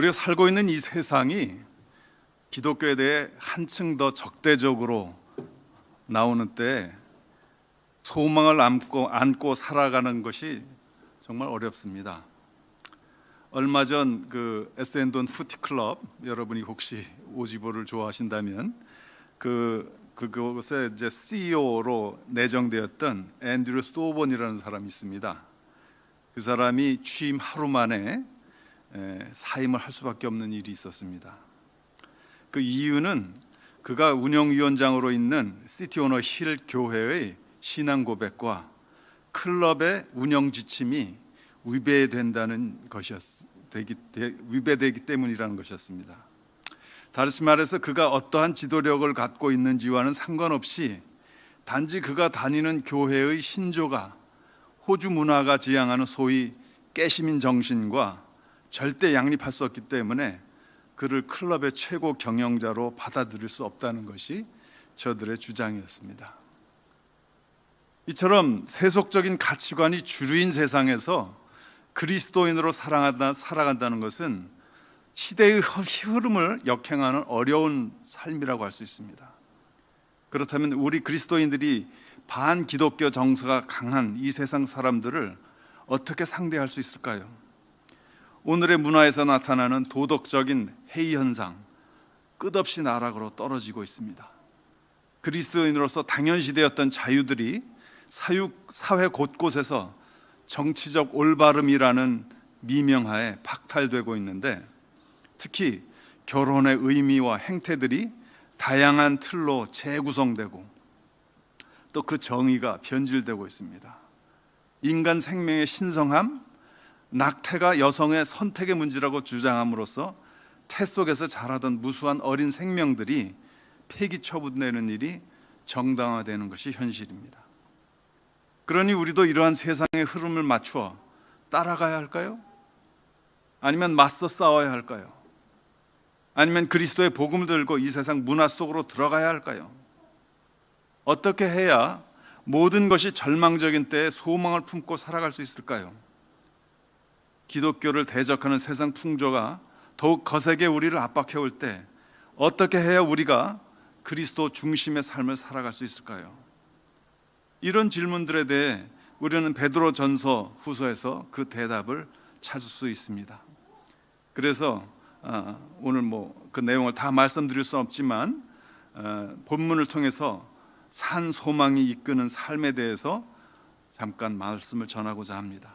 우리가 살고 있는 이 세상이 기독교에 대해 한층 더 적대적으로 나오는 때 소망을 안고 살아가는 것이 정말 어렵습니다. 얼마 전 그 에스엔돈 푸티클럽, 여러분이 혹시 오지보를 좋아하신다면 그곳에 이제 CEO로 내정되었던 앤드류 소번이라는 사람이 있습니다. 그 사람이 취임 하루 만에 사임을 할 수밖에 없는 일이 있었습니다. 그 이유는 그가 운영위원장으로 있는 시티 오너 힐 교회의 신앙 고백과 클럽의 운영 지침이 위배되기 때문이라는 것이었습니다. 다시 말해서 그가 어떠한 지도력을 갖고 있는지와는 상관없이 단지 그가 다니는 교회의 신조가 호주 문화가 지향하는 소위 깨시민 정신과 절대 양립할 수 없기 때문에 그를 클럽의 최고 경영자로 받아들일 수 없다는 것이 저들의 주장이었습니다. 이처럼 세속적인 가치관이 주류인 세상에서 그리스도인으로 살아간다는 것은 시대의 흐름을 역행하는 어려운 삶이라고 할 수 있습니다. 그렇다면 우리 그리스도인들이 반기독교 정서가 강한 이 세상 사람들을 어떻게 상대할 수 있을까요? 오늘의 문화에서 나타나는 도덕적인 해이 현상, 끝없이 나락으로 떨어지고 있습니다. 그리스도인으로서 당연시되었던 자유들이 사회 곳곳에서 정치적 올바름이라는 미명하에 박탈되고 있는데, 특히 결혼의 의미와 행태들이 다양한 틀로 재구성되고 또 그 정의가 변질되고 있습니다. 인간 생명의 신성함, 낙태가 여성의 선택의 문제라고 주장함으로써 태 속에서 자라던 무수한 어린 생명들이 폐기 처분되는 일이 정당화되는 것이 현실입니다. 그러니 우리도 이러한 세상의 흐름을 맞추어 따라가야 할까요? 아니면 맞서 싸워야 할까요? 아니면 그리스도의 복음을 들고 이 세상 문화 속으로 들어가야 할까요? 어떻게 해야 모든 것이 절망적인 때에 소망을 품고 살아갈 수 있을까요? 기독교를 대적하는 세상 풍조가 더욱 거세게 우리를 압박해올 때 어떻게 해야 우리가 그리스도 중심의 삶을 살아갈 수 있을까요? 이런 질문들에 대해 우리는 베드로전서 후서에서 그 대답을 찾을 수 있습니다. 그래서 오늘 그 내용을 다 말씀드릴 수는 없지만 본문을 통해서 산 소망이 이끄는 삶에 대해서 잠깐 말씀을 전하고자 합니다.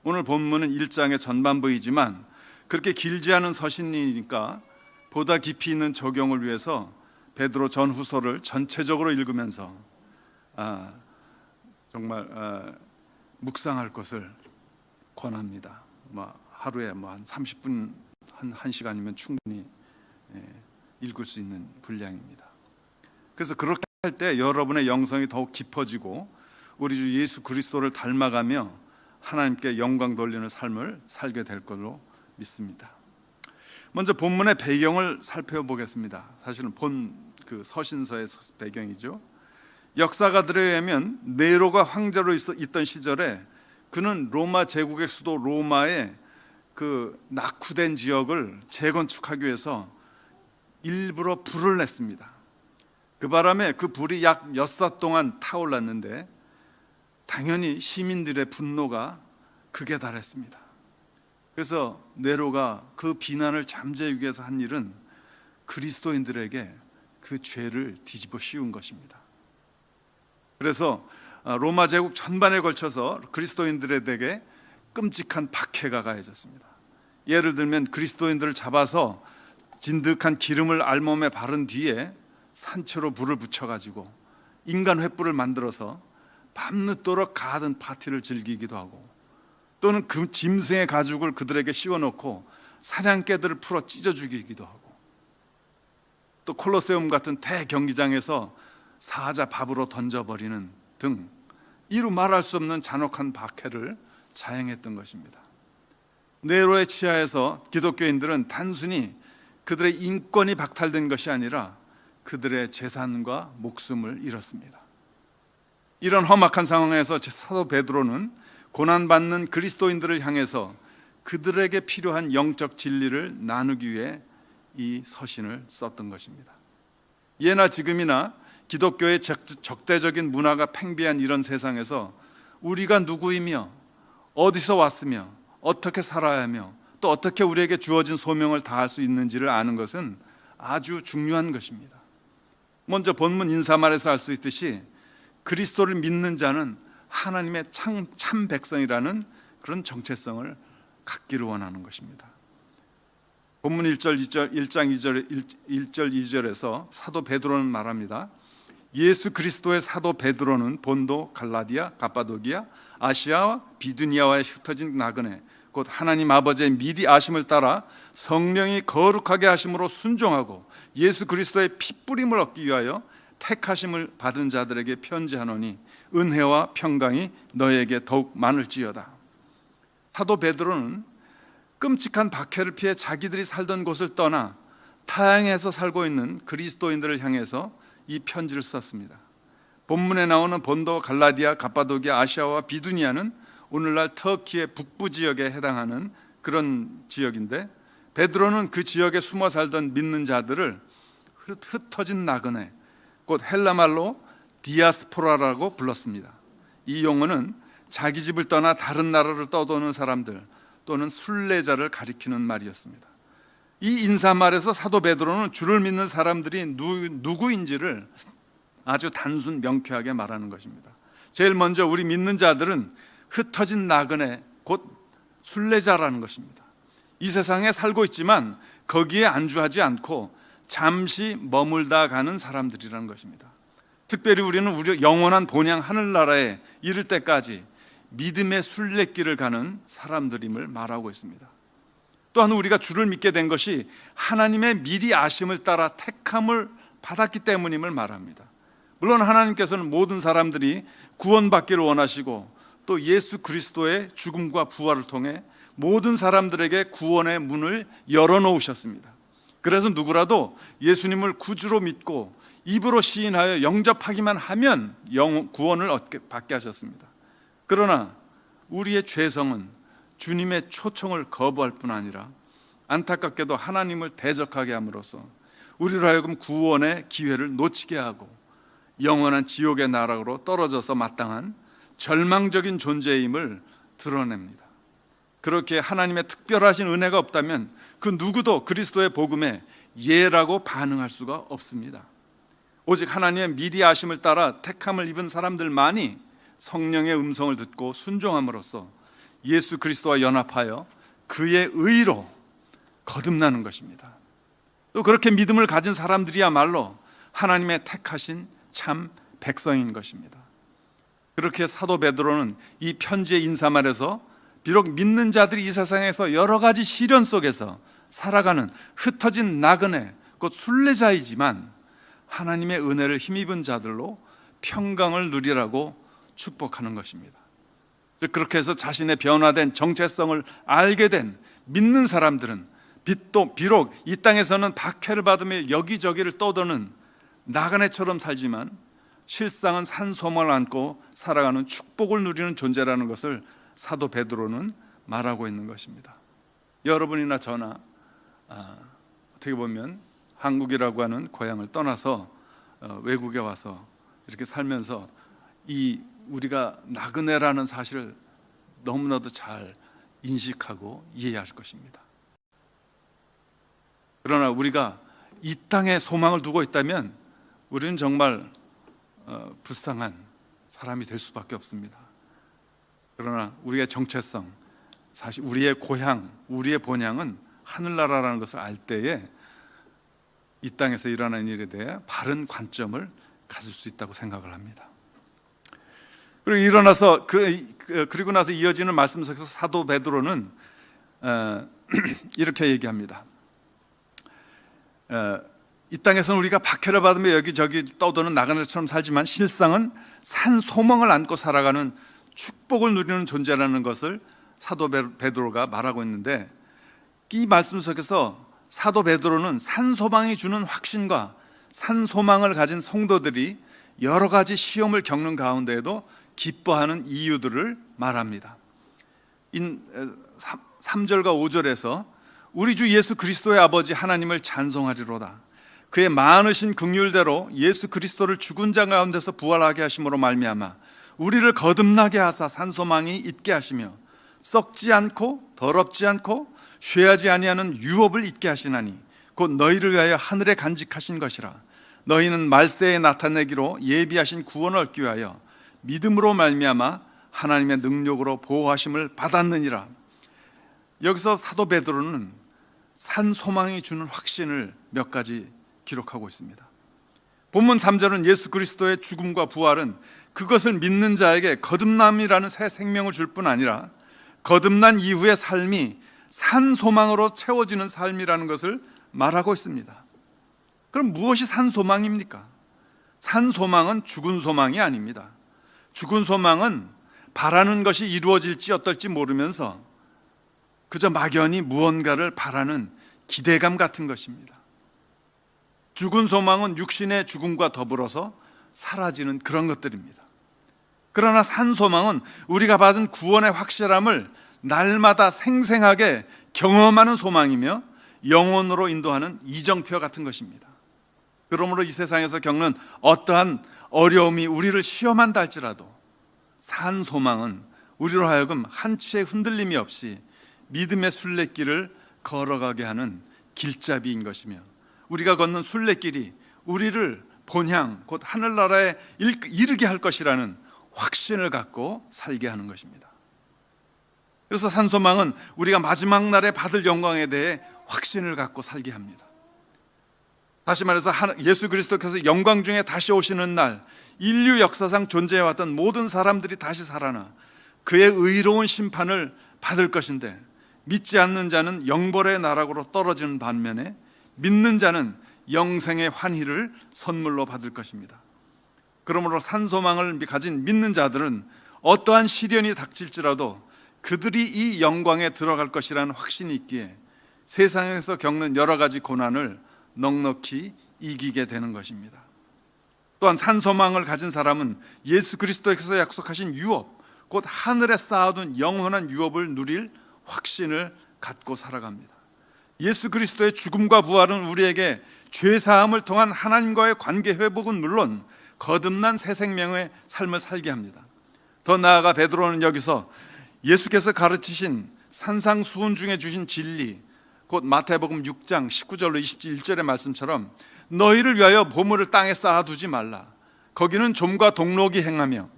오늘 본문은 1장의 전반부이지만 그렇게 길지 않은 서신이니까 보다 깊이 있는 적용을 위해서 베드로 전후서를 전체적으로 읽으면서 정말 묵상할 것을 권합니다. 하루에 한 30분, 한 1시간이면 충분히 읽을 수 있는 분량입니다. 그래서 그렇게 할 때 여러분의 영성이 더욱 깊어지고 우리 주 예수 그리스도를 닮아가며 하나님께 영광 돌리는 삶을 살게 될 걸로 믿습니다. 먼저 본문의 배경을 살펴보겠습니다. 사실은 그 서신서의 배경이죠. 역사가들에 의하면 네로가 황제로 있던 시절에 그는 로마 제국의 수도 로마의 그 낙후된 지역을 재건축하기 위해서 일부러 불을 냈습니다. 그 바람에 그 불이 약 엿사 동안 타올랐는데 당연히 시민들의 분노가 극에 달했습니다. 그래서 네로가 그 비난을 잠재우기 위해서 한 일은 그리스도인들에게 그 죄를 뒤집어 씌운 것입니다. 그래서 로마 제국 전반에 걸쳐서 그리스도인들에게 끔찍한 박해가 가해졌습니다. 예를 들면 그리스도인들을 잡아서 진득한 기름을 알몸에 바른 뒤에 산채로 불을 붙여가지고 인간 횃불을 만들어서 밤늦도록 가든 파티를 즐기기도 하고, 또는 그 짐승의 가죽을 그들에게 씌워놓고 사냥개들을 풀어 찢어 죽이기도 하고, 또 콜로세움 같은 대경기장에서 사자 밥으로 던져버리는 등 이루 말할 수 없는 잔혹한 박해를 자행했던 것입니다. 네로의 치하에서 기독교인들은 단순히 그들의 인권이 박탈된 것이 아니라 그들의 재산과 목숨을 잃었습니다. 이런 험악한 상황에서 사도 베드로는 고난받는 그리스도인들을 향해서 그들에게 필요한 영적 진리를 나누기 위해 이 서신을 썼던 것입니다. 예나 지금이나 기독교의 적대적인 문화가 팽배한 이런 세상에서 우리가 누구이며 어디서 왔으며 어떻게 살아야 하며 또 어떻게 우리에게 주어진 소명을 다할 수 있는지를 아는 것은 아주 중요한 것입니다. 먼저 본문 인사말에서 알 수 있듯이 그리스도를 믿는 자는 하나님의 참 백성이라는 그런 정체성을 갖기를 원하는 것입니다. 본문 1장 2절에서 사도 베드로는 말합니다. 예수 그리스도의 사도 베드로는 본도, 갈라디아, 갑바도기아, 아시아와 비두니아와에 흩어진 나그네 곧 하나님 아버지의 미리 아심을 따라 성령이 거룩하게 하심으로 순종하고 예수 그리스도의 핏부림을 얻기 위하여 택하심을 받은 자들에게 편지하노니 은혜와 평강이 너에게 더욱 많을지어다. 사도 베드로는 끔찍한 박해를 피해 자기들이 살던 곳을 떠나 타향에서 살고 있는 그리스도인들을 향해서 이 편지를 썼습니다. 본문에 나오는 본도, 갈라디아, 갑바도기아, 아시아와 비두니아는 오늘날 터키의 북부 지역에 해당하는 그런 지역인데 베드로는 그 지역에 숨어 살던 믿는 자들을 흩어진 나그네 곧 헬라말로 디아스포라라고 불렀습니다. 이 용어는 자기 집을 떠나 다른 나라를 떠도는 사람들 또는 순례자를 가리키는 말이었습니다. 이 인사말에서 사도 베드로는 주를 믿는 사람들이 누구인지를 아주 단순 명쾌하게 말하는 것입니다. 제일 먼저 우리 믿는 자들은 흩어진 나그네 곧 순례자라는 것입니다. 이 세상에 살고 있지만 거기에 안주하지 않고 잠시 머물다 가는 사람들이라는 것입니다. 특별히 우리는 우리 영원한 본향 하늘나라에 이를 때까지 믿음의 순례길을 가는 사람들임을 말하고 있습니다. 또한 우리가 주를 믿게 된 것이 하나님의 미리 아심을 따라 택함을 받았기 때문임을 말합니다. 물론 하나님께서는 모든 사람들이 구원받기를 원하시고 또 예수 그리스도의 죽음과 부활을 통해 모든 사람들에게 구원의 문을 열어놓으셨습니다. 그래서 누구라도 예수님을 구주로 믿고 입으로 시인하여 영접하기만 하면 구원을 받게 하셨습니다. 그러나 우리의 죄성은 주님의 초청을 거부할 뿐 아니라 안타깝게도 하나님을 대적하게 함으로써 우리로 하여금 구원의 기회를 놓치게 하고 영원한 지옥의 나락으로 떨어져서 마땅한 절망적인 존재임을 드러냅니다. 그렇게 하나님의 특별하신 은혜가 없다면 그 누구도 그리스도의 복음에 예라고 반응할 수가 없습니다. 오직 하나님의 미리 아심을 따라 택함을 입은 사람들만이 성령의 음성을 듣고 순종함으로써 예수 그리스도와 연합하여 그의 의로 거듭나는 것입니다. 또 그렇게 믿음을 가진 사람들이야말로 하나님의 택하신 참 백성인 것입니다. 그렇게 사도 베드로는 이 편지의 인사말에서 비록 믿는 자들이 이 세상에서 여러 가지 시련 속에서 살아가는 흩어진 나그네 곧 순례자이지만 하나님의 은혜를 힘입은 자들로 평강을 누리라고 축복하는 것입니다. 그렇게 해서 자신의 변화된 정체성을 알게 된 믿는 사람들은 비록 이 땅에서는 박해를 받으며 여기저기를 떠도는 나그네처럼 살지만 실상은 산소망을 안고 살아가는 축복을 누리는 존재라는 것을 사도 베드로는 말하고 있는 것입니다. 여러분이나 저나 어떻게 보면 한국이라고 하는 고향을 떠나서 외국에 와서 이렇게 살면서 이 우리가 나그네라는 사실을 너무나도 잘 인식하고 이해할 것입니다. 그러나 우리가 이 땅에 소망을 두고 있다면 우리는 정말 불쌍한 사람이 될 수밖에 없습니다. 그러나 우리의 정체성, 사실 우리의 고향, 우리의 본향은 하늘나라라는 것을 알 때에 이 땅에서 일어나는 일에 대해 바른 관점을 가질 수 있다고 생각을 합니다. 그리고 나서 이어지는 말씀 속에서 사도 베드로는 이렇게 얘기합니다. 이 땅에서는 우리가 박해를 받으며 여기저기 떠도는 나그네처럼 살지만 실상은 산 소망을 안고 살아가는 축복을 누리는 존재라는 것을 사도 베드로가 말하고 있는데, 이 말씀 속에서 사도 베드로는 산 소망이 주는 확신과 산 소망을 가진 성도들이 여러 가지 시험을 겪는 가운데에도 기뻐하는 이유들을 말합니다. 3절과 5절에서 우리 주 예수 그리스도의 아버지 하나님을 찬송하리로다. 그의 많으신 긍휼대로 예수 그리스도를 죽은 자 가운데서 부활하게 하심으로 말미암아 우리를 거듭나게 하사 산소망이 있게 하시며 썩지 않고 더럽지 않고 쇠하지 아니하는 유업을 있게 하시나니 곧 너희를 위하여 하늘에 간직하신 것이라. 너희는 말세에 나타내기로 예비하신 구원을 얻기 위하여 믿음으로 말미암아 하나님의 능력으로 보호하심을 받았느니라. 여기서 사도 베드로는 산 소망이 주는 확신을 몇 가지 기록하고 있습니다. 본문 3절은 예수 그리스도의 죽음과 부활은 그것을 믿는 자에게 거듭남이라는 새 생명을 줄 뿐 아니라 거듭난 이후의 삶이 산 소망으로 채워지는 삶이라는 것을 말하고 있습니다. 그럼 무엇이 산 소망입니까? 산 소망은 죽은 소망이 아닙니다. 죽은 소망은 바라는 것이 이루어질지 어떨지 모르면서 그저 막연히 무언가를 바라는 기대감 같은 것입니다. 죽은 소망은 육신의 죽음과 더불어서 사라지는 그런 것들입니다. 그러나 산 소망은 우리가 받은 구원의 확실함을 날마다 생생하게 경험하는 소망이며 영혼으로 인도하는 이정표 같은 것입니다. 그러므로 이 세상에서 겪는 어떠한 어려움이 우리를 시험한다 할지라도 산 소망은 우리로 하여금 한치의 흔들림이 없이 믿음의 순례길을 걸어가게 하는 길잡이인 것이며 우리가 걷는 순례길이 우리를 본향 곧 하늘나라에 이르게 할 것이라는 확신을 갖고 살게 하는 것입니다. 그래서 산소망은 우리가 마지막 날에 받을 영광에 대해 확신을 갖고 살게 합니다. 다시 말해서 예수 그리스도께서 영광 중에 다시 오시는 날 인류 역사상 존재해왔던 모든 사람들이 다시 살아나 그의 의로운 심판을 받을 것인데 믿지 않는 자는 영벌의 나락으로 떨어지는 반면에 믿는 자는 영생의 환희를 선물로 받을 것입니다. 그러므로 산소망을 가진 믿는 자들은 어떠한 시련이 닥칠지라도 그들이 이 영광에 들어갈 것이라는 확신이 있기에 세상에서 겪는 여러 가지 고난을 넉넉히 이기게 되는 것입니다. 또한 산소망을 가진 사람은 예수 그리스도께서 약속하신 유업, 곧 하늘에 쌓아둔 영원한 유업을 누릴 확신을 갖고 살아갑니다. 예수 그리스도의 죽음과 부활은 우리에게 죄사함을 통한 하나님과의 관계 회복은 물론 거듭난 새 생명의 삶을 살게 합니다. 더 나아가 베드로는 여기서 예수께서 가르치신 산상수훈 중에 주신 진리, 곧 마태복음 6장 19절로 21절의 말씀처럼 너희를 위하여 보물을 땅에 쌓아두지 말라. 거기는 좀과 동록이 해하며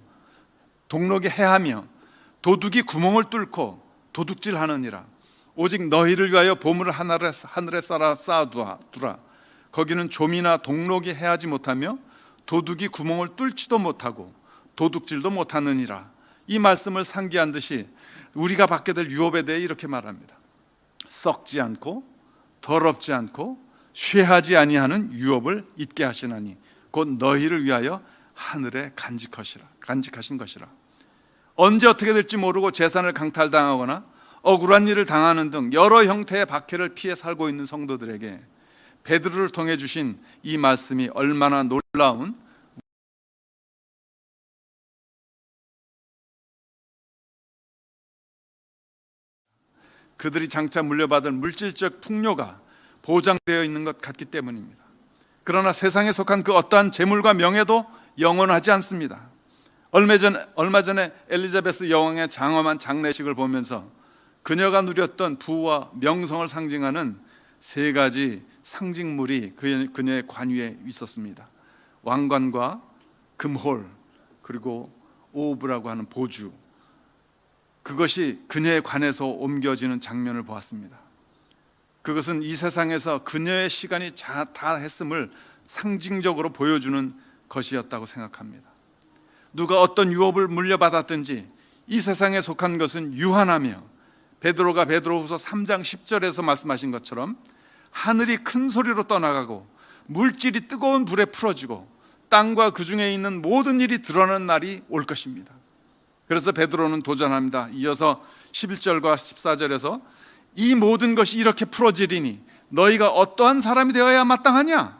도둑이 구멍을 뚫고 도둑질하느니라. 오직 너희를 위하여 보물을 하늘에 쌓아두라. 거기는 좀이나 동록이 해하지 못하며 도둑이 구멍을 뚫지도 못하고 도둑질도 못하느니라. 이 말씀을 상기한 듯이 우리가 받게 될 유업에 대해 이렇게 말합니다. 썩지 않고 더럽지 않고 쇠하지 아니하는 유업을 있게 하시나니 곧 너희를 위하여 하늘에 간직하신 것이라. 언제 어떻게 될지 모르고 재산을 강탈당하거나 억울한 일을 당하는 등 여러 형태의 박해를 피해 살고 있는 성도들에게 베드로를 통해 주신 이 말씀이 얼마나 놀라운 그들이 장차 물려받을 물질적 풍요가 보장되어 있는 것 같기 때문입니다. 그러나 세상에 속한 그 어떠한 재물과 명예도 영원하지 않습니다. 얼마 전에 엘리자베스 여왕의 장엄한 장례식을 보면서 그녀가 누렸던 부와 명성을 상징하는 세 가지 상징물이 그녀의 관위에 있었습니다. 왕관과 금홀, 그리고 오브라고 하는 보주, 그것이 그녀의 관에서 옮겨지는 장면을 보았습니다. 그것은 이 세상에서 그녀의 시간이 다 했음을 상징적으로 보여주는 것이었다고 생각합니다. 누가 어떤 유업을 물려받았든지 이 세상에 속한 것은 유한하며 베드로가 베드로후서 3장 10절에서 말씀하신 것처럼 하늘이 큰 소리로 떠나가고 물질이 뜨거운 불에 풀어지고 땅과 그 중에 있는 모든 일이 드러나는 날이 올 것입니다. 그래서 베드로는 도전합니다. 이어서 11절과 14절에서 이 모든 것이 이렇게 풀어지리니 너희가 어떠한 사람이 되어야 마땅하냐?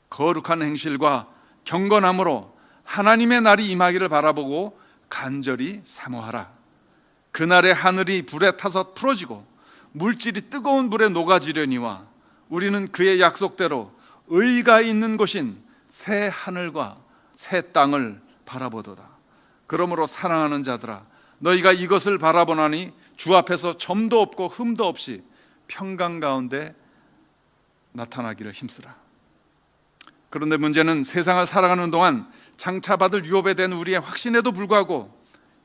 거룩한 행실과 경건함으로 하나님의 날이 임하기를 바라보고 간절히 사모하라. 그날의 하늘이 불에 타서 풀어지고 물질이 뜨거운 불에 녹아지려니와 우리는 그의 약속대로 의가 있는 곳인 새 하늘과 새 땅을 바라보도다. 그러므로 사랑하는 자들아, 너희가 이것을 바라보나니 주 앞에서 점도 없고 흠도 없이 평강 가운데 나타나기를 힘쓰라. 그런데 문제는 세상을 살아가는 동안 장차 받을 유업에 대한 우리의 확신에도 불구하고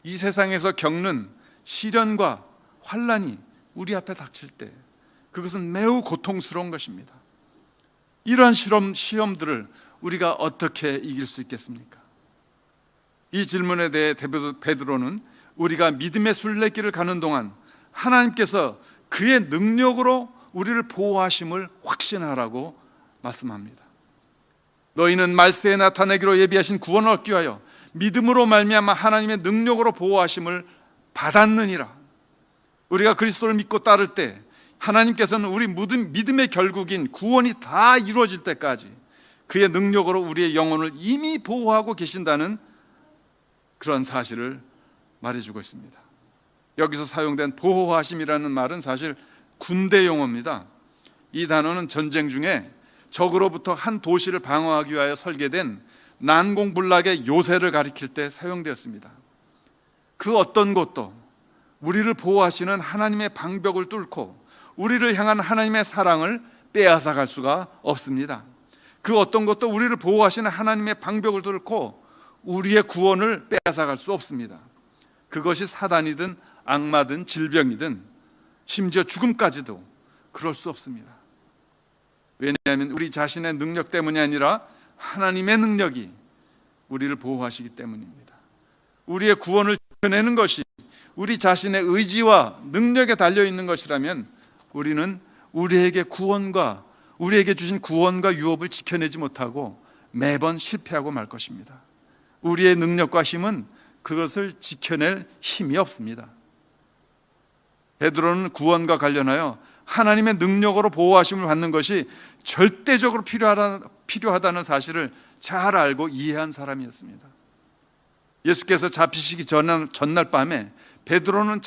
이 세상에서 겪는 시련과 환난이 우리 앞에 닥칠 때 그것은 매우 고통스러운 것입니다. 이러한 시험들을 우리가 어떻게 이길 수 있겠습니까? 이 질문에 대해 베드로는 우리가 믿음의 순례길을 가는 동안 하나님께서 그의 능력으로 우리를 보호하심을 확신하라고 말씀합니다. 너희는 말세에 나타내기로 예비하신 구원을 얻기 위하여 믿음으로 말미암아 하나님의 능력으로 보호하심을 받았느니라. 우리가 그리스도를 믿고 따를 때 하나님께서는 우리 믿음의 결국인 구원이 다 이루어질 때까지 그의 능력으로 우리의 영혼을 이미 보호하고 계신다는 그런 사실을 말해주고 있습니다. 여기서 사용된 보호하심이라는 말은 사실 군대 용어입니다. 이 단어는 전쟁 중에 적으로부터 한 도시를 방어하기 위하여 설계된 난공불락의 요새를 가리킬 때 사용되었습니다. 그 어떤 곳도 우리를 보호하시는 하나님의 방벽을 뚫고 우리를 향한 하나님의 사랑을 빼앗아갈 수가 없습니다. 그 어떤 것도 우리를 보호하시는 하나님의 방벽을 뚫고 우리의 구원을 빼앗아갈 수 없습니다. 그것이 사단이든 악마든 질병이든 심지어 죽음까지도 그럴 수 없습니다. 왜냐하면 우리 자신의 능력 때문이 아니라 하나님의 능력이 우리를 보호하시기 때문입니다. 우리의 구원을 지켜내는 것이 우리 자신의 의지와 능력에 달려있는 것이라면 우리는 우리에게 주신 구원과 유업을 지켜내지 못하고 매번 실패하고 말 것입니다. 우리의 능력과 힘은 그것을 지켜낼 힘이 없습니다. 베드로는 구원과 관련하여 하나님의 능력으로 보호하심을 받는 것이 절대적으로 필요하다는 사실을 잘 알고 이해한 사람이었습니다. 예수께서 잡히시기 전날 밤에 베드로는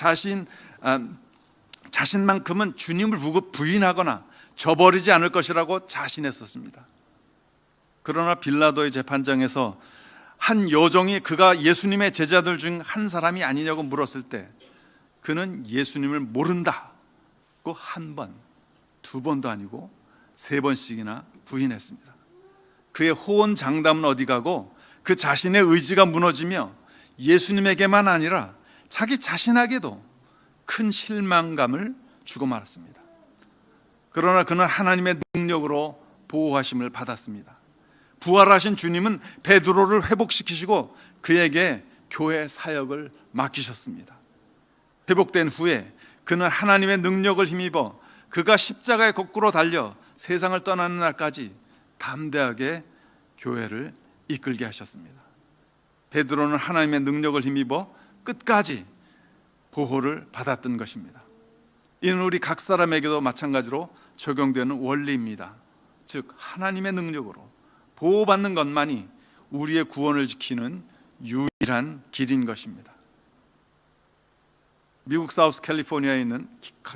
자신만큼은 주님을 부인하거나 저버리지 않을 것이라고 자신했었습니다. 그러나 빌라도의 재판장에서 한 여종이 그가 예수님의 제자들 중 한 사람이 아니냐고 물었을 때 그는 예수님을 모른다고 한 번, 두 번도 아니고 세 번씩이나 부인했습니다. 그의 호언장담은 어디 가고 그 자신의 의지가 무너지며 예수님에게만 아니라 자기 자신에게도 큰 실망감을 주고 말았습니다. 그러나 그는 하나님의 능력으로 보호하심을 받았습니다. 부활하신 주님은 베드로를 회복시키시고 그에게 교회 사역을 맡기셨습니다. 회복된 후에 그는 하나님의 능력을 힘입어 그가 십자가에 거꾸로 달려 세상을 떠나는 날까지 담대하게 교회를 이끌게 하셨습니다. 베드로는 하나님의 능력을 힘입어 끝까지 보호를 받았던 것입니다. 이는 우리 각 사람에게도 마찬가지로 적용되는 원리입니다. 즉 하나님의 능력으로 보호받는 것만이 우리의 구원을 지키는 유일한 길인 것입니다. 미국 사우스 캘리포니아에 있는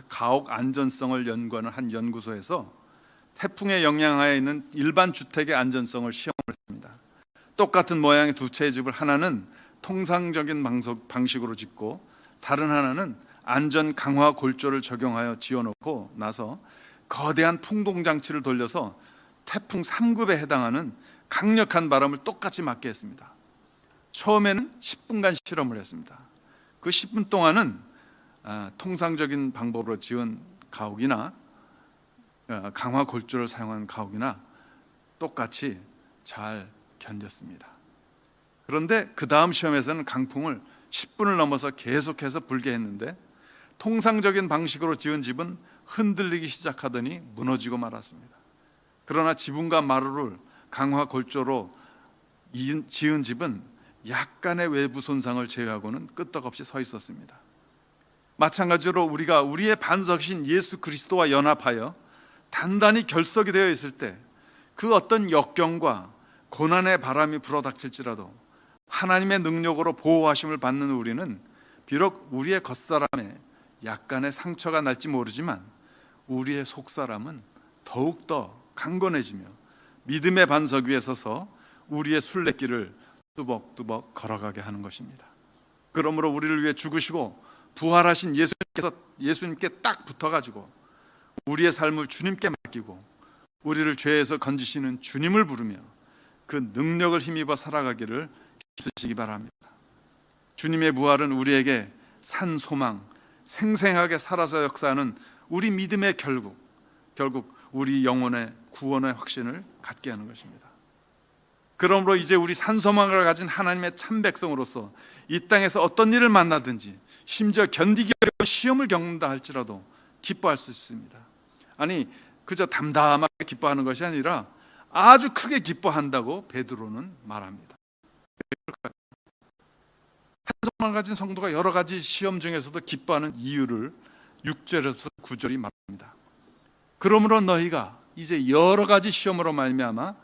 가옥 안전성을 연구하는 한 연구소에서 태풍의 영향하에 있는 일반 주택의 안전성을 시험을 했습니다. 똑같은 모양의 두 채의 집을 하나는 통상적인 방식으로 짓고 다른 하나는 안전 강화 골조를 적용하여 지어놓고 나서 거대한 풍동장치를 돌려서 태풍 3급에 해당하는 강력한 바람을 똑같이 맞게 했습니다. 처음에는 10분간 실험을 했습니다. 그 10분 동안은 통상적인 방법으로 지은 가옥이나 강화 골조를 사용한 가옥이나 똑같이 잘 견뎠습니다. 그런데 그 다음 시험에서는 강풍을 10분을 넘어서 계속해서 불게 했는데 통상적인 방식으로 지은 집은 흔들리기 시작하더니 무너지고 말았습니다. 그러나 지붕과 마루를 강화 골조로 지은 집은 약간의 외부 손상을 제외하고는 끄떡없이 서 있었습니다. 마찬가지로 우리가 우리의 반석이신 예수 그리스도와 연합하여 단단히 결석이 되어 있을 때 그 어떤 역경과 고난의 바람이 불어닥칠지라도 하나님의 능력으로 보호하심을 받는 우리는 비록 우리의 겉사람에 약간의 상처가 날지 모르지만 우리의 속사람은 더욱더 강건해지며 믿음의 반석 위에 서서 우리의 순례길을 뚜벅뚜벅 걸어가게 하는 것입니다. 그러므로 우리를 위해 죽으시고 부활하신 예수님께 딱 붙어가지고 우리의 삶을 주님께 맡기고 우리를 죄에서 건지시는 주님을 부르며 그 능력을 힘입어 살아가기를 힘쓰시기 바랍니다. 주님의 부활은 우리에게 산 소망, 생생하게 살아서 역사하는 우리 믿음의 결국 우리 영혼의 구원의 확신을 갖게 하는 것입니다. 그러므로 이제 우리 산 소망을 가진 하나님의 참 백성으로서 이 땅에서 어떤 일을 만나든지 심지어 견디기 어려운 시험을 겪는다 할지라도 기뻐할 수 있습니다. 아니 그저 담담하게 기뻐하는 것이 아니라 아주 크게 기뻐한다고 베드로는 말합니다. 산 소망을 가진 성도가 여러 가지 시험 중에서도 기뻐하는 이유를 6절에서 9절이 말합니다. 그러므로 너희가 이제 여러 가지 시험으로 말미암아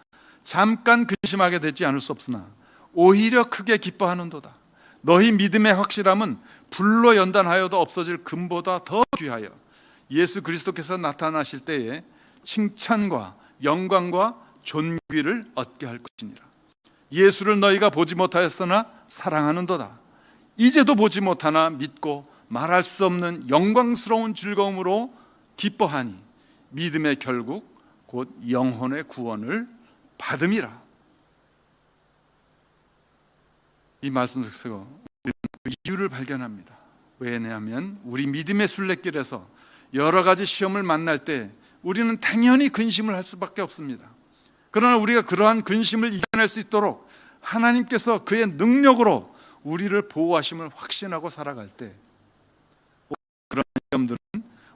잠깐 근심하게 되지 않을 수 없으나 오히려 크게 기뻐하는도다. 너희 믿음의 확실함은 불로 연단하여도 없어질 금보다 더 귀하여 예수 그리스도께서 나타나실 때에 칭찬과 영광과 존귀를 얻게 할 것이니라. 예수를 너희가 보지 못하였으나 사랑하는도다. 이제도 보지 못하나 믿고 말할 수 없는 영광스러운 즐거움으로 기뻐하니 믿음의 결국 곧 영혼의 구원을 받음이라. 이 말씀 속에서 우리는 그 이유를 발견합니다. 왜냐하면 우리 믿음의 순례길에서 여러 가지 시험을 만날 때 우리는 당연히 근심을 할 수밖에 없습니다. 그러나 우리가 그러한 근심을 이겨낼 수 있도록 하나님께서 그의 능력으로 우리를 보호하심을 확신하고 살아갈 때 그런 시험들은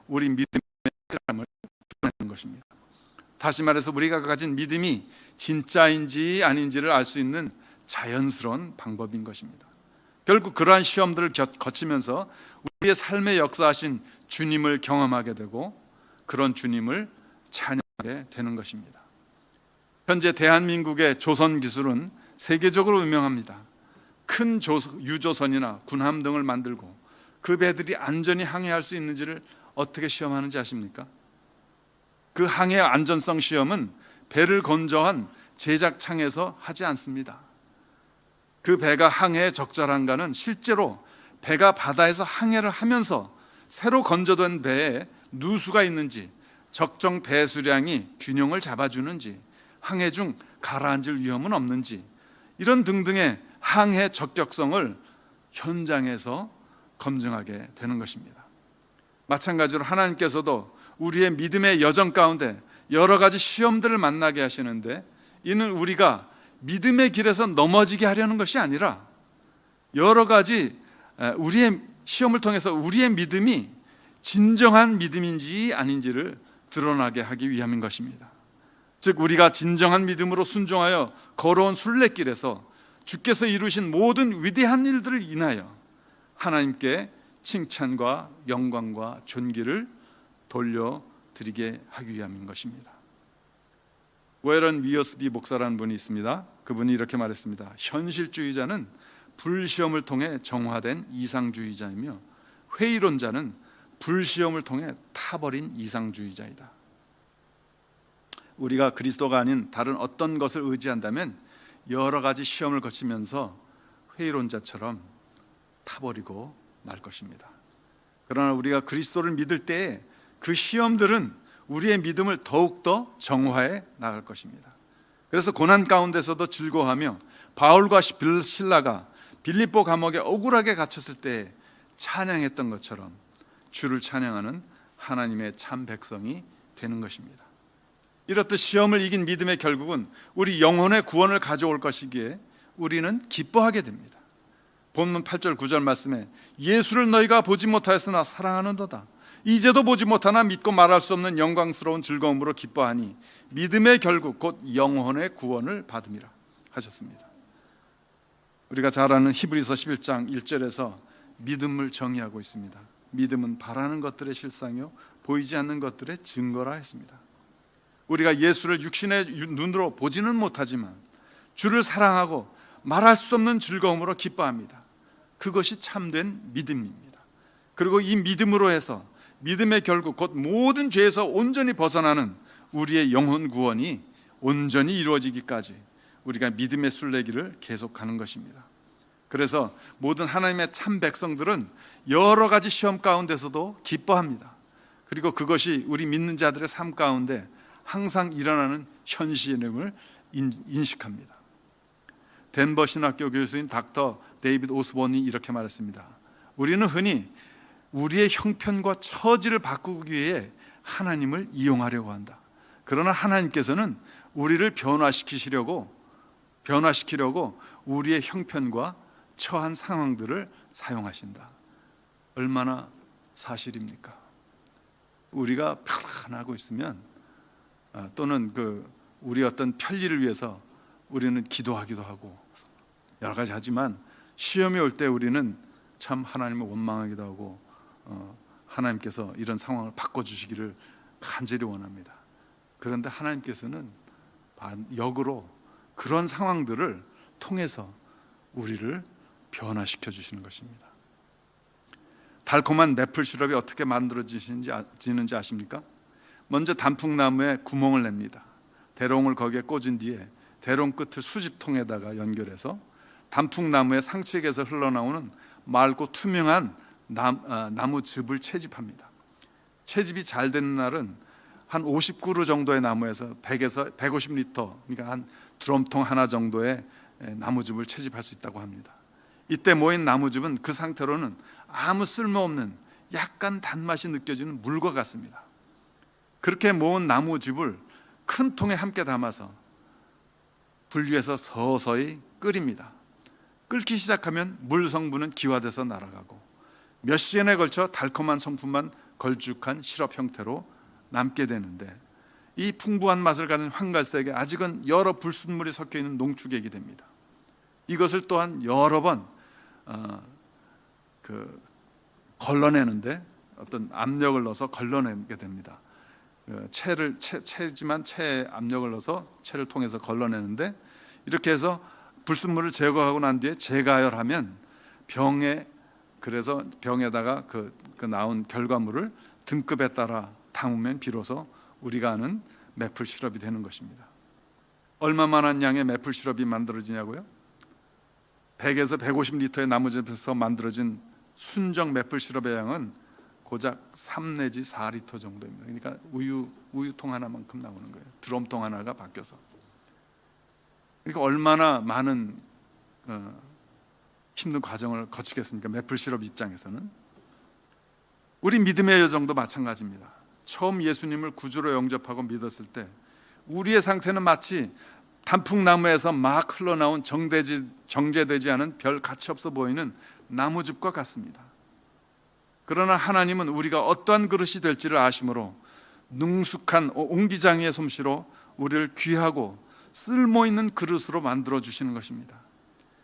우리 믿음의 사람을 드러내는 것입니다. 다시 말해서 우리가 가진 믿음이 진짜인지 아닌지를 알 수 있는 자연스러운 방법인 것입니다. 결국 그러한 시험들을 거치면서 우리의 삶에 역사하신 주님을 경험하게 되고 그런 주님을 찬양하게 되는 것입니다. 현재 대한민국의 조선 기술은 세계적으로 유명합니다. 큰 유조선이나 군함 등을 만들고 그 배들이 안전히 항해할 수 있는지를 어떻게 시험하는지 아십니까? 그 항해 안전성 시험은 배를 건조한 제작창에서 하지 않습니다. 그 배가 항해에 적절한가는 실제로 배가 바다에서 항해를 하면서 새로 건조된 배에 누수가 있는지, 적정 배수량이 균형을 잡아주는지, 항해 중 가라앉을 위험은 없는지, 이런 등등의 항해 적격성을 현장에서 검증하게 되는 것입니다. 마찬가지로 하나님께서도 우리의 믿음의 여정 가운데 여러 가지 시험들을 만나게 하시는데 이는 우리가 믿음의 길에서 넘어지게 하려는 것이 아니라 여러 가지 우리의 시험을 통해서 우리의 믿음이 진정한 믿음인지 아닌지를 드러나게 하기 위함인 것입니다. 즉 우리가 진정한 믿음으로 순종하여 걸어온 순례길에서 주께서 이루신 모든 위대한 일들을 인하여 하나님께 칭찬과 영광과 존귀를 돌려드리게 하기 위함인 것입니다. 웨런 위어스비 목사라는 분이 있습니다. 그분이 이렇게 말했습니다. 현실주의자는 불시험을 통해 정화된 이상주의자이며 회의론자는 불시험을 통해 타버린 이상주의자이다. 우리가 그리스도가 아닌 다른 어떤 것을 의지한다면 여러 가지 시험을 거치면서 회의론자처럼 타버리고 말 것입니다. 그러나 우리가 그리스도를 믿을 때에 그 시험들은 우리의 믿음을 더욱더 정화해 나갈 것입니다. 그래서 고난 가운데서도 즐거워하며 바울과 실라가 빌립보 감옥에 억울하게 갇혔을 때 찬양했던 것처럼 주를 찬양하는 하나님의 참 백성이 되는 것입니다. 이렇듯 시험을 이긴 믿음의 결국은 우리 영혼의 구원을 가져올 것이기에 우리는 기뻐하게 됩니다. 본문 8절 9절 말씀에 예수를 너희가 보지 못하였으나 사랑하는도다. 이제도 보지 못하나 믿고 말할 수 없는 영광스러운 즐거움으로 기뻐하니 믿음의 결국 곧 영혼의 구원을 받음이라 하셨습니다. 우리가 잘 아는 히브리서 11장 1절에서 믿음을 정의하고 있습니다. 믿음은 바라는 것들의 실상이요 보이지 않는 것들의 증거라 했습니다. 우리가 예수를 육신의 눈으로 보지는 못하지만 주를 사랑하고 말할 수 없는 즐거움으로 기뻐합니다. 그것이 참된 믿음입니다. 그리고 이 믿음으로 해서 믿음의 결국 곧 모든 죄에서 온전히 벗어나는 우리의 영혼 구원이 온전히 이루어지기까지 우리가 믿음의 순례기를 계속하는 것입니다. 그래서 모든 하나님의 참 백성들은 여러 가지 시험 가운데서도 기뻐합니다. 그리고 그것이 우리 믿는 자들의 삶 가운데 항상 일어나는 현실임을 인식합니다. 덴버 신학교 교수인 닥터 데이비드 오스본이 이렇게 말했습니다. 우리는 흔히 우리의 형편과 처지를 바꾸기 위해 하나님을 이용하려고 한다. 그러나 하나님께서는 우리를 변화시키려고 우리의 형편과 처한 상황들을 사용하신다. 얼마나 사실입니까? 우리가 편안하고 있으면 또는 우리 어떤 편리를 위해서 우리는 기도하기도 하고 여러 가지 하지만 시험이 올 때 우리는 참 하나님을 원망하기도 하고 하나님께서 이런 상황을 바꿔주시기를 간절히 원합니다. 그런데 하나님께서는 역으로 그런 상황들을 통해서 우리를 변화시켜 주시는 것입니다. 달콤한 매플 시럽이 어떻게 만들어지는지 아십니까? 먼저 단풍나무에 구멍을 냅니다. 대롱을 거기에 꽂은 뒤에 대롱 끝을 수집통에다가 연결해서 단풍나무의 상층에서 흘러나오는 맑고 투명한 나무즙을 채집합니다. 채집이 잘 되는 날은 한 50그루 정도의 나무에서 100에서 150리터, 그러니까 한 드럼통 하나 정도의 나무즙을 채집할 수 있다고 합니다. 이때 모인 나무즙은 그 상태로는 아무 쓸모없는 약간 단맛이 느껴지는 물과 같습니다. 그렇게 모은 나무즙을 큰 통에 함께 담아서 불 위에서 서서히 끓입니다. 끓기 시작하면 물 성분은 기화돼서 날아가고 몇 시간에 걸쳐 달콤한 성분만 걸쭉한 시럽 형태로 남게 되는데, 이 풍부한 맛을 가진 황갈색에 아직은 여러 불순물이 섞여 있는 농축액이 됩니다. 이것을 또한 여러 번 걸러내는데 어떤 압력을 넣어서 걸러내게 됩니다. 채지만 채에 압력을 넣어서 채를 통해서 걸러내는데, 이렇게 해서 불순물을 제거하고 난 뒤에 재가열하면 그래서 병에다가 그 나온 결과물을 등급에 따라 담으면 비로소 우리가 아는 매플 시럽이 되는 것입니다. 얼마만한 양의 매플 시럽이 만들어지냐고요? 100에서 150리터의 나무즙에서 만들어진 순정 매플 시럽의 양은 고작 3 내지 4리터 정도입니다. 그러니까 우유통 하나만큼 나오는 거예요. 드럼통 하나가 바뀌어서. 그러니까 얼마나 많은 힘든 과정을 거치겠습니까? 매플 시럽 입장에서는. 우리 믿음의 여정도 마찬가지입니다. 처음 예수님을 구주로 영접하고 믿었을 때 우리의 상태는 마치 단풍나무에서 막 흘러나온 정제되지 않은 별 가치 없어 보이는 나무즙과 같습니다. 그러나 하나님은 우리가 어떠한 그릇이 될지를 아심으로 능숙한 옹기장의 솜씨로 우리를 귀하고 쓸모있는 그릇으로 만들어 주시는 것입니다.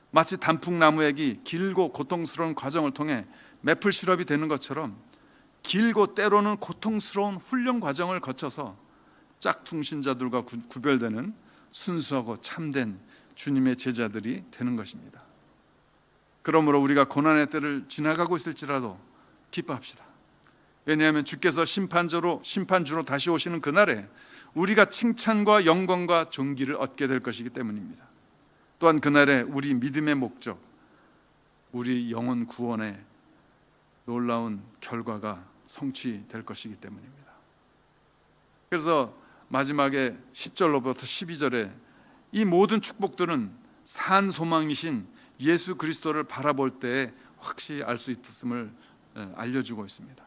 마치 단풍나무액이 길고 고통스러운 과정을 통해 매플 시럽이 되는 것처럼 길고 때로는 고통스러운 훈련 과정을 거쳐서 짝퉁신자들과 구별되는 순수하고 참된 주님의 제자들이 되는 것입니다. 그러므로 우리가 고난의 때를 지나가고 있을지라도 기뻐합시다. 왜냐하면 주께서 심판주로 다시 오시는 그날에 우리가 칭찬과 영광과 존귀를 얻게 될 것이기 때문입니다. 또한 그날에 우리 믿음의 목적, 우리 영혼 구원의 놀라운 결과가 성취될 것이기 때문입니다. 그래서 마지막에 10절로부터 12절에 이 모든 축복들은 산 소망이신 예수 그리스도를 바라볼 때에 확실히 알 수 있음을 알려주고 있습니다.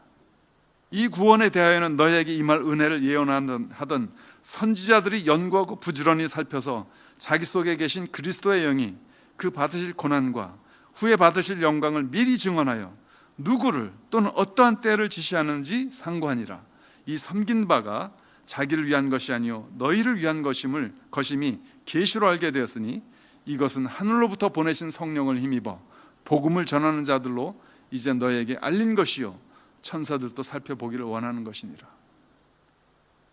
이 구원에 대하여는 너희에게 임할 은혜를 예언하던 선지자들이 연구하고 부지런히 살펴서 자기 속에 계신 그리스도의 영이 그 받으실 고난과 후에 받으실 영광을 미리 증언하여 누구를 또는 어떠한 때를 지시하는지 상관이라. 이 섬긴 바가 자기를 위한 것이 아니요 너희를 위한 것임이 계시로 알게 되었으니 이것은 하늘로부터 보내신 성령을 힘입어 복음을 전하는 자들로 이제 너희에게 알린 것이요 천사들도 살펴보기를 원하는 것이니라.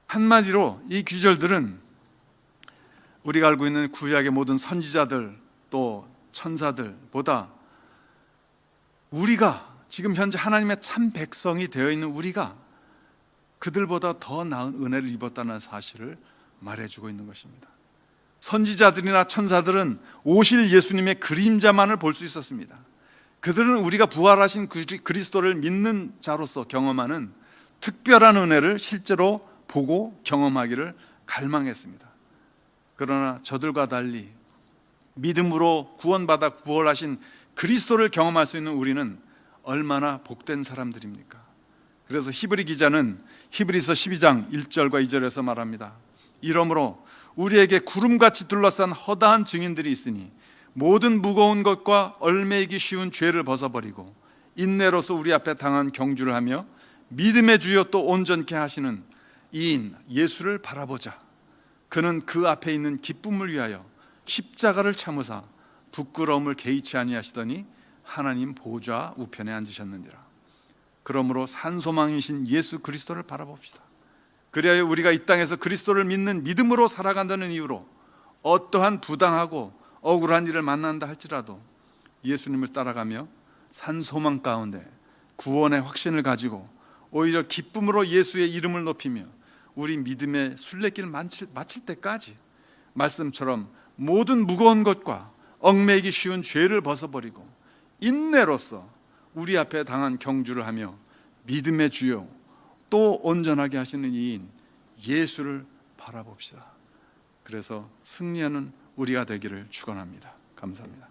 한마디로 이 귀절들은 우리가 알고 있는 구약의 모든 선지자들 또 천사들보다 우리가 지금 현재 하나님의 참 백성이 되어 있는 우리가 그들보다 더 나은 은혜를 입었다는 사실을 말해주고 있는 것입니다. 선지자들이나 천사들은 오실 예수님의 그림자만을 볼 수 있었습니다. 그들은 우리가 부활하신 그리스도를 믿는 자로서 경험하는 특별한 은혜를 실제로 보고 경험하기를 갈망했습니다. 그러나 저들과 달리 믿음으로 구원받아 부활하신 그리스도를 경험할 수 있는 우리는 얼마나 복된 사람들입니까? 그래서 히브리 기자는 히브리서 12장 1절과 2절에서 말합니다. 이러므로 우리에게 구름같이 둘러싼 허다한 증인들이 있으니 모든 무거운 것과 얽매이기 쉬운 죄를 벗어버리고 인내로서 우리 앞에 당한 경주를 하며 믿음의 주요 또 온전케 하시는 이인 예수를 바라보자. 그는 그 앞에 있는 기쁨을 위하여 십자가를 참으사 부끄러움을 개의치 아니하시더니 하나님 보좌 우편에 앉으셨느니라. 그러므로 산소망이신 예수 그리스도를 바라봅시다. 그리하여 우리가 이 땅에서 그리스도를 믿는 믿음으로 살아간다는 이유로 어떠한 부당하고 억울한 일을 만난다 할지라도 예수님을 따라가며 산소망 가운데 구원의 확신을 가지고 오히려 기쁨으로 예수의 이름을 높이며 우리 믿음의 순례길을 마칠 때까지 말씀처럼 모든 무거운 것과 얽매이기 쉬운 죄를 벗어버리고 인내로서 우리 앞에 당한 경주를 하며 믿음의 주요 또 온전하게 하시는 이인 예수를 바라봅시다. 그래서 승리하는 우리가 되기를 축원합니다. 감사합니다.